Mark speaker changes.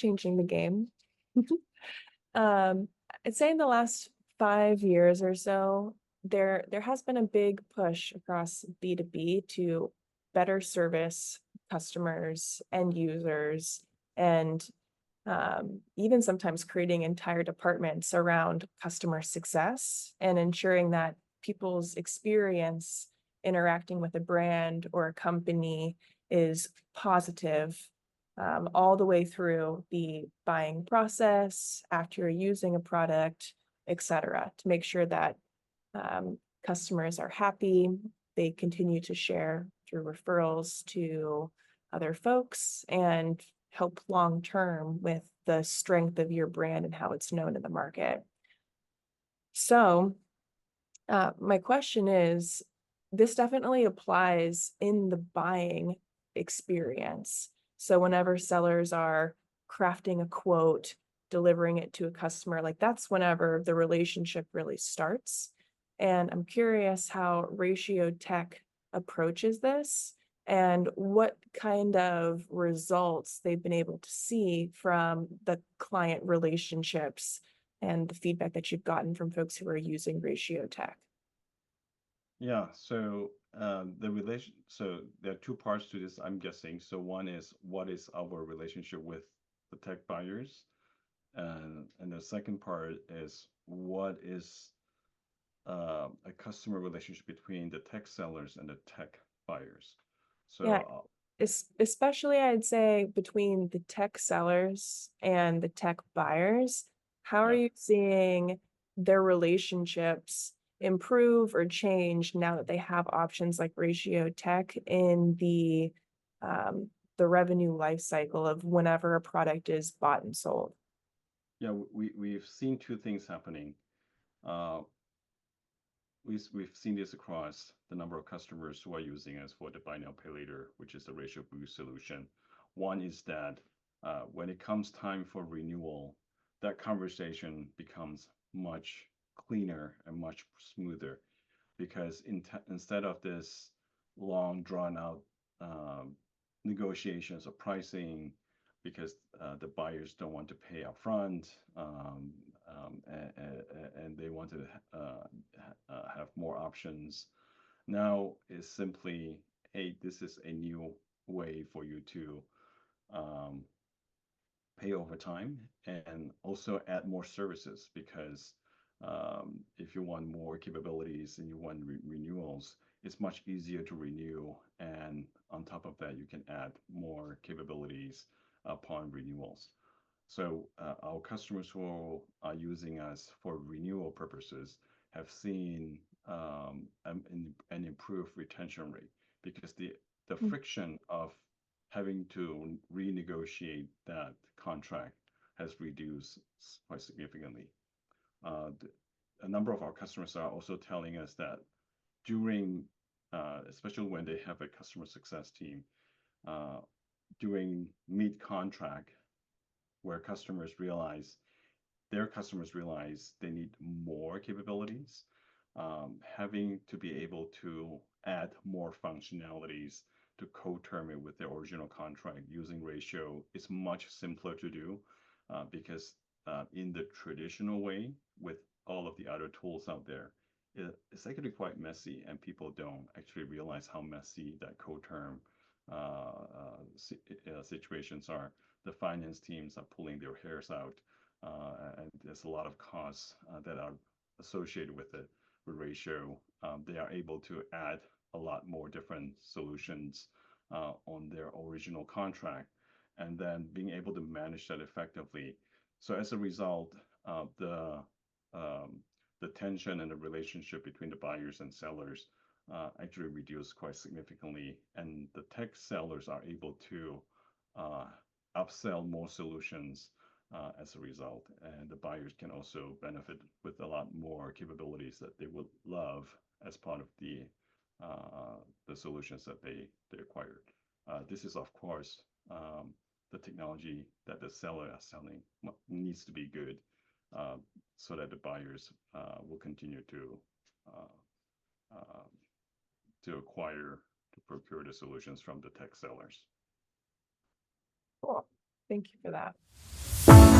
Speaker 1: changing the game. Um, I'd say in the last 5 years or so, there has been a big push across B2B to better service customers, end users, and even sometimes creating entire departments around customer success and ensuring that people's experience interacting with a brand or a company is positive, all the way through the buying process, after you're using a product, etc., to make sure that customers are happy, they continue to share through referrals to other folks, and help long term with the strength of your brand and how it's known in the market. So my question is, this definitely applies in the buying experience. So whenever sellers are crafting a quote, delivering it to a customer, like that's whenever the relationship really starts. And I'm curious how Ratio Tech approaches this and what kind of results they've been able to see from the client relationships and the feedback that you've gotten from folks who are using Ratio Tech.
Speaker 2: Yeah, so there are two parts to this, I'm guessing. So one is what is our relationship with the tech buyers? And the second part is what is a customer relationship between the tech sellers and the tech buyers.
Speaker 1: Yeah,
Speaker 2: So
Speaker 1: especially I'd say between the tech sellers and the tech buyers, how are
Speaker 2: yeah,
Speaker 1: you seeing their relationships improve or change now that they have options like Ratio Tech in the revenue life cycle of whenever a product is bought and sold?
Speaker 2: yeah, we've seen two things happening. Uh, we've seen this across the number of customers who are using us for the buy now pay later, which is the ratio boost solution. One is that when it comes time for renewal, that conversation becomes much cleaner and much smoother because instead of this long drawn out um, negotiations of pricing because the buyers don't want to pay upfront, and they want to have more options. Now is simply, hey, this is a new way for you to um, pay over time and also add more services because if you want more capabilities and you want renewals, it's much easier to renew. And on top of that, you can add more capabilities upon renewals. So our customers who are using us for renewal purposes have seen an improved retention rate because the friction of having to renegotiate that contract has reduced quite significantly. Uh, a number of our customers are also telling us that during, especially when they have a customer success team, uh, during mid contract, where their customers realize they need more capabilities, having to be able to add more functionalities to co-term it with the original contract using ratio is much simpler to do because in the traditional way with all of the other tools out there, it's actually quite messy and people don't actually realize how messy that co-term situations are. The finance teams are pulling their hairs out, and there's a lot of costs that are associated with it. With ratio, they are able to add a lot more different solutions on their original contract, and then being able to manage that effectively. So as a result, um, the tension and the relationship between the buyers and sellers actually reduced quite significantly, and the tech sellers are able to uh, upsell more solutions as a result. And the buyers can also benefit with a lot more capabilities that they would love as part of the solutions that they acquired. This is, of course, the technology that the seller is selling needs to be good uh, so that the buyers will continue uh, uh, to acquire, to procure the solutions from the tech sellers.
Speaker 1: Cool. Thank you for that.